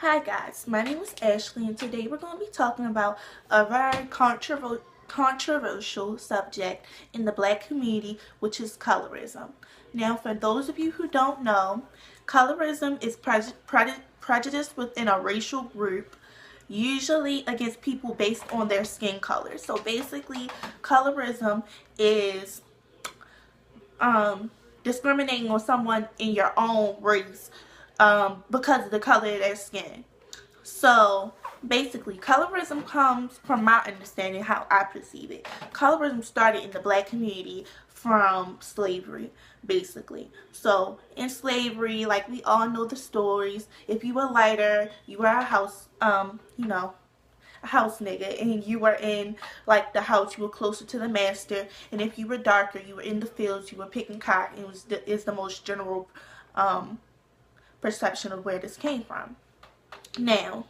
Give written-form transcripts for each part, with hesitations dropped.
Hi guys, my name is Ashley and today we're going to be talking about a very controversial subject in the black community, which is colorism. Now, for those of you who don't know, colorism is prejudice within a racial group, usually against people based on their skin color. So basically, colorism is discriminating on someone in your own race because of the color of their skin. So basically, colorism comes from my understanding, how I perceive it. Colorism started in the black community from slavery, basically. So in slavery, like we all know the stories. If you were lighter, you were a house, a house nigga, and you were in like the house, you were closer to the master. And if you were darker, you were in the fields, you were picking cotton. Is the most general perception of where this came from. Now,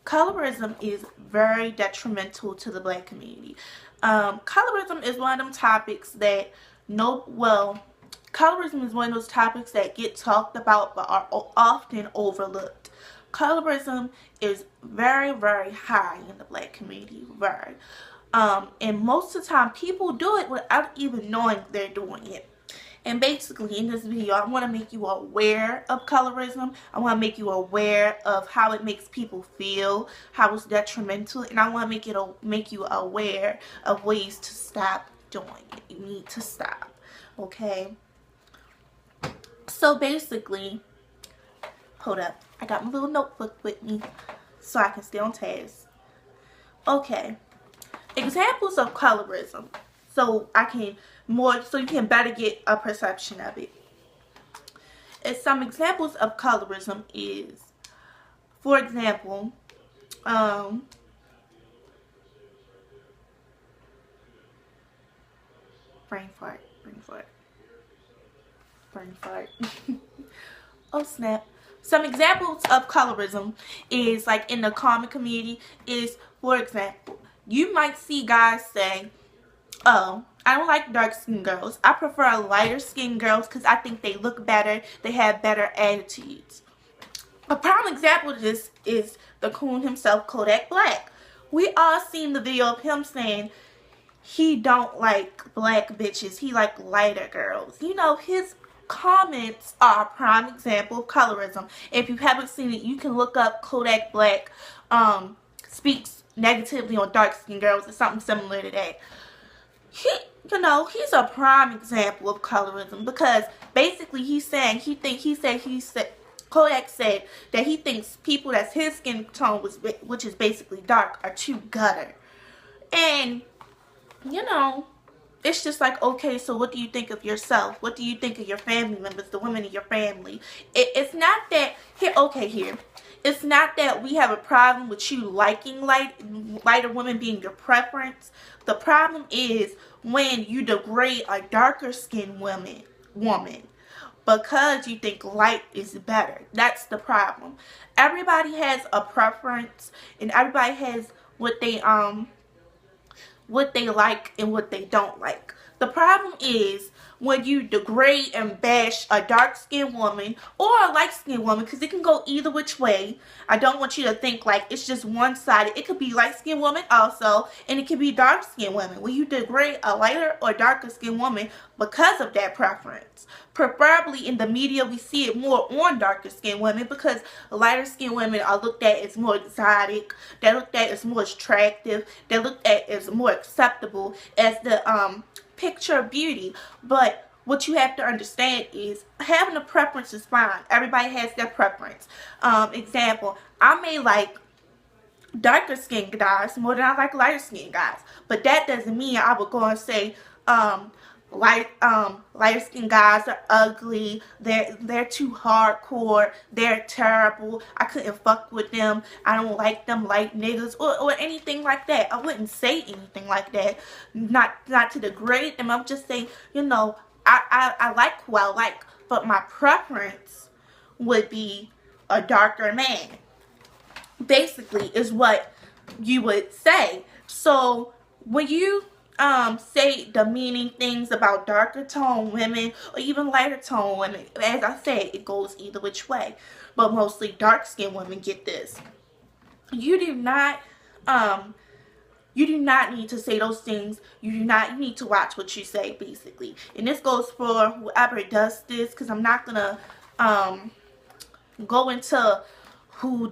colorism is very detrimental to the black community. Colorism is one of them topics that colorism is one of those topics that get talked about but are often overlooked. Colorism is very, very high in the black community, very. And most of the time, people do it without even knowing they're doing it. And basically, in this video, I want to make you aware of colorism. I want to make you aware of how it makes people feel, how it's detrimental, and I want to make you aware of ways to stop doing it. You need to stop, okay? So basically, hold up. I got my little notebook with me so I can stay on task. Okay. Examples of colorism. So you can better get a perception of it. And some examples of colorism is, for example, brain fart. Oh snap. Some examples of colorism is, like in the comic community, is, for example, you might see guys say, oh, I don't like dark-skinned girls. I prefer lighter-skinned girls because I think they look better. They have better attitudes. A prime example of this is the coon himself, Kodak Black. We all seen the video of him saying he don't like black bitches. He like lighter girls. You know, his comments are a prime example of colorism. If you haven't seen it, you can look up Kodak Black speaks negatively on dark-skinned girls or something similar to that. He's a prime example of colorism because basically Kodak said that he thinks people that's his skin tone which is basically dark, are too gutter. And it's just like, okay, so what do you think of yourself? What do you think of your family members, the women in your family? It's not that here. It's not that we have a problem with you liking lighter women being your preference. The problem is when you degrade a darker skinned woman because you think light is better. That's the problem. Everybody has a preference and everybody has what they like and what they don't like. The problem is when you degrade and bash a dark-skinned woman or a light-skinned woman, because it can go either which way. I don't want you to think like it's just one-sided. It could be light-skinned woman also, and it could be dark-skinned women. When you degrade a lighter or darker-skinned woman because of that preference. Preferably in the media, we see it more on darker-skinned women because lighter-skinned women are looked at as more exotic. They're looked at as more attractive. They're looked at as more acceptable as the picture of beauty. But what you have to understand is having a preference is fine. Everybody has their preference. Example, I may like darker skinned guys more than I like lighter skinned guys, but that doesn't mean I would go and say lighter skinned guys are ugly, they're too hardcore, they're terrible, I couldn't fuck with them, I don't like them light niggas, or anything like that. I wouldn't say anything like that, not to degrade them. I'm just saying, I like who I like, but my preference would be a darker man, basically, is what you would say. So when you say demeaning things about darker tone women or even lighter tone women. As I say, it goes either which way, but mostly dark skinned women get this. You do not you do not need to say those things. You need to watch what you say, basically. And this goes for whoever does this, because I'm not gonna go into who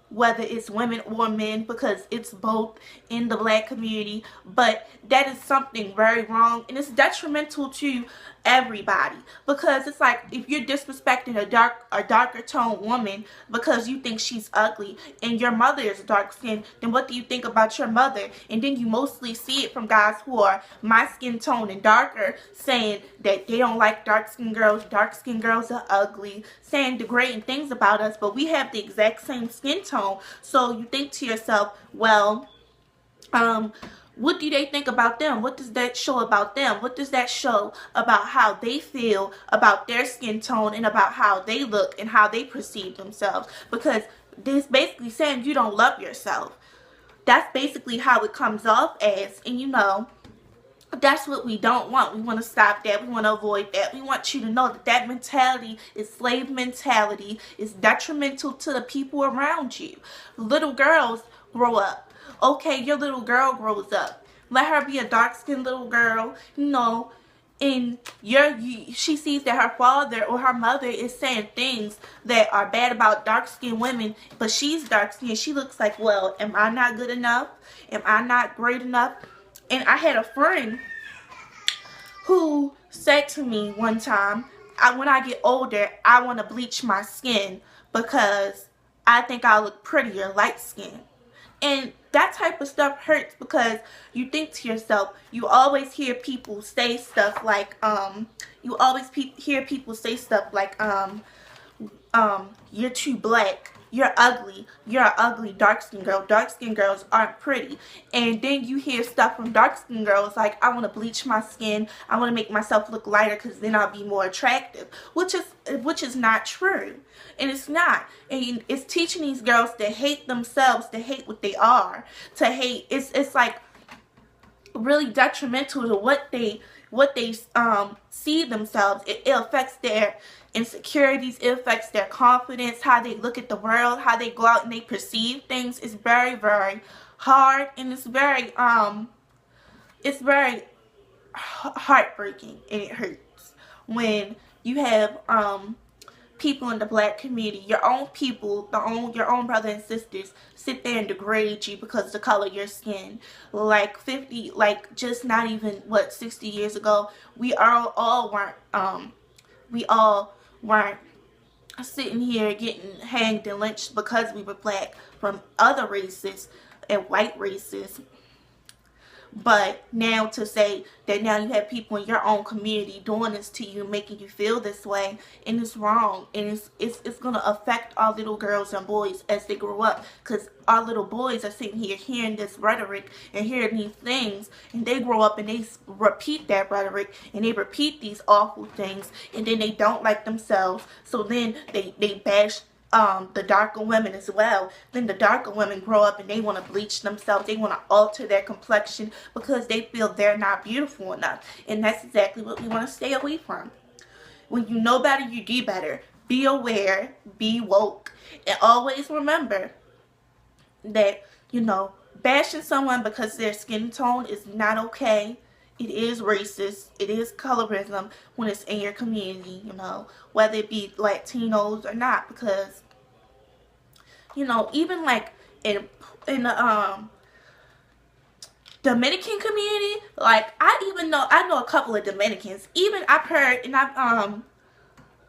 whether it's women or men, because it's both in the black community. But that is something very wrong, and it's detrimental to everybody, because it's like, if you're disrespecting a darker toned woman because you think she's ugly, and your mother is dark skinned, then what do you think about your mother? And then you mostly see it from guys who are my skin tone and darker, saying that they don't like dark skinned girls are ugly, saying degrading things about us, but we have the exact same skin tone. So you think to yourself, well, what do they think about them? What does that show about them? What does that show about how they feel about their skin tone, and about how they look and how they perceive themselves? Because this basically saying you don't love yourself. That's basically how it comes off as. And you know, that's what we don't want. We want to stop that. We want to avoid that. We want you to know that that mentality is slave mentality. It's detrimental to the people around you. Little girls grow up. Okay, your little girl grows up. Let her be a dark-skinned little girl, you know, and she sees that her father or her mother is saying things that are bad about dark-skinned women, but she's dark-skinned. She looks like, well, am I not good enough? Am I not great enough? And I had a friend who said to me one time, when I get older, I want to bleach my skin because I think I look prettier light skinned. And that type of stuff hurts, because you think to yourself, you always hear people say stuff like, you're too black, you're ugly, you're an ugly dark-skinned girl, dark-skinned girls aren't pretty. And then you hear stuff from dark-skinned girls like, I want to bleach my skin, I want to make myself look lighter because then I'll be more attractive, which is not true. And it's not. And it's teaching these girls to hate themselves, to hate what they are, to hate. It's like really detrimental to what they see themselves. It affects their insecurities, it affects their confidence, how they look at the world, how they go out and they perceive things. Is very, very hard, and it's very heartbreaking, and it hurts when you have people in the black community, your own people, your own brothers and sisters, sit there and degrade you because of the color of your skin. Like just not even 60 years ago, we all weren't sitting here getting hanged and lynched because we were black from other races and white races. But now to say that now you have people in your own community doing this to you, making you feel this way, and it's wrong, and it's going to affect our little girls and boys as they grow up, because our little boys are sitting here hearing this rhetoric and hearing these things, and they grow up and they repeat that rhetoric, and they repeat these awful things, and then they don't like themselves, so then they bash the darker women as well. Then the darker women grow up and they want to bleach themselves. They want to alter their complexion because they feel they're not beautiful enough. And that's exactly what we want to stay away from. When you know better, you do better. Be aware, be woke, and always remember that, you know, bashing someone because their skin tone is not okay. It is racist. It is colorism when it's in your community, you know, whether it be Latinos or not, because, you know, even like in the Dominican community, like I know a couple of Dominicans. Even I've heard, and I've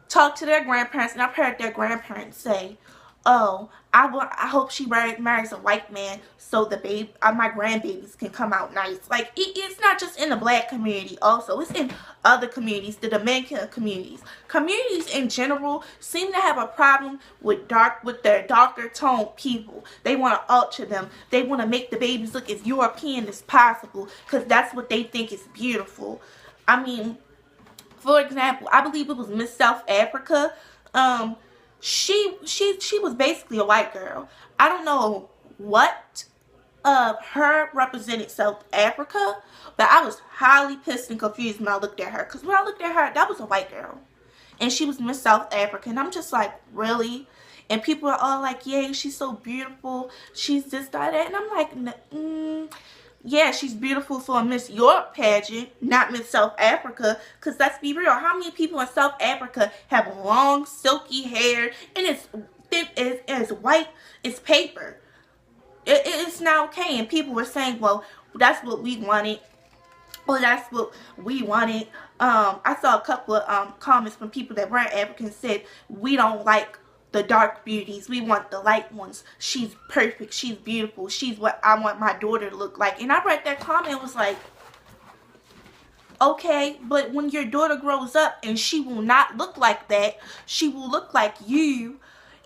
talked to their grandparents, and I've heard their grandparents say, oh, I hope she marries a white man so the my grandbabies can come out nice. Like, it's not just in the black community also. It's in other communities, the Dominican communities. Communities in general seem to have a problem with their darker toned people. They want to alter them. They want to make the babies look as European as possible because that's what they think is beautiful. I mean, for example, I believe it was Miss South Africa. She was basically a white girl. I don't know what her represented South Africa, but I was highly pissed and confused when I looked at her. Because when I looked at her, that was a white girl. And she was Miss South Africa. And I'm just like, really? And people are all like, yay, she's so beautiful. She's this, that, and I'm like, yeah, she's beautiful for a Miss Europe pageant, not Miss South Africa. Because let's be real, how many people in South Africa have long, silky hair and it's thin, it's white, it's paper? It's not okay. And people were saying, well, that's what we wanted. Well, that's what we wanted. I saw a couple of comments from people that weren't African said, we don't like the dark beauties. We want the light ones. She's perfect. She's beautiful. She's what I want my daughter to look like. And I read that comment and was like, okay, but when your daughter grows up and she will not look like that, she will look like you,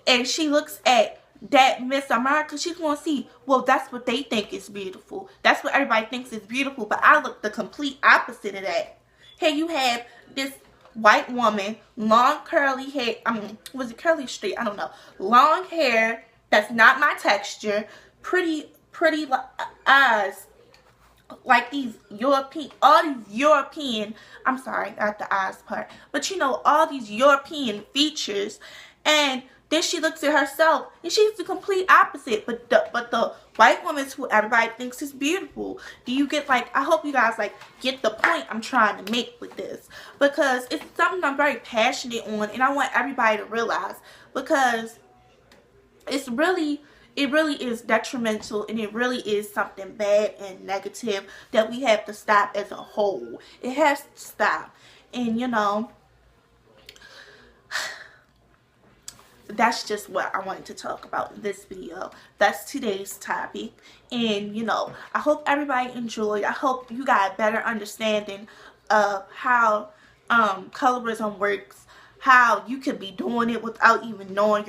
and she looks at that Miss America, she's going to see, well, that's what they think is beautiful. That's what everybody thinks is beautiful, but I look the complete opposite of that. Here you have this white woman, long curly hair, was it curly straight? I don't know. Long hair, that's not my texture, pretty eyes, like these European, all these European, I'm sorry, not the eyes part, but you know, all these European features, and then she looks at herself and she's the complete opposite. But the white woman is who everybody thinks is beautiful. Do you get, like, I hope you guys like get the point I'm trying to make with this, because it's something I'm very passionate on and I want everybody to realize, because it really is detrimental, and it really is something bad and negative that we have to stop as a whole. It has to stop. And you know, that's just what I wanted to talk about in this video. That's today's topic. And you know, I hope everybody enjoyed. I hope you got a better understanding of how colorism works, how you could be doing it without even knowing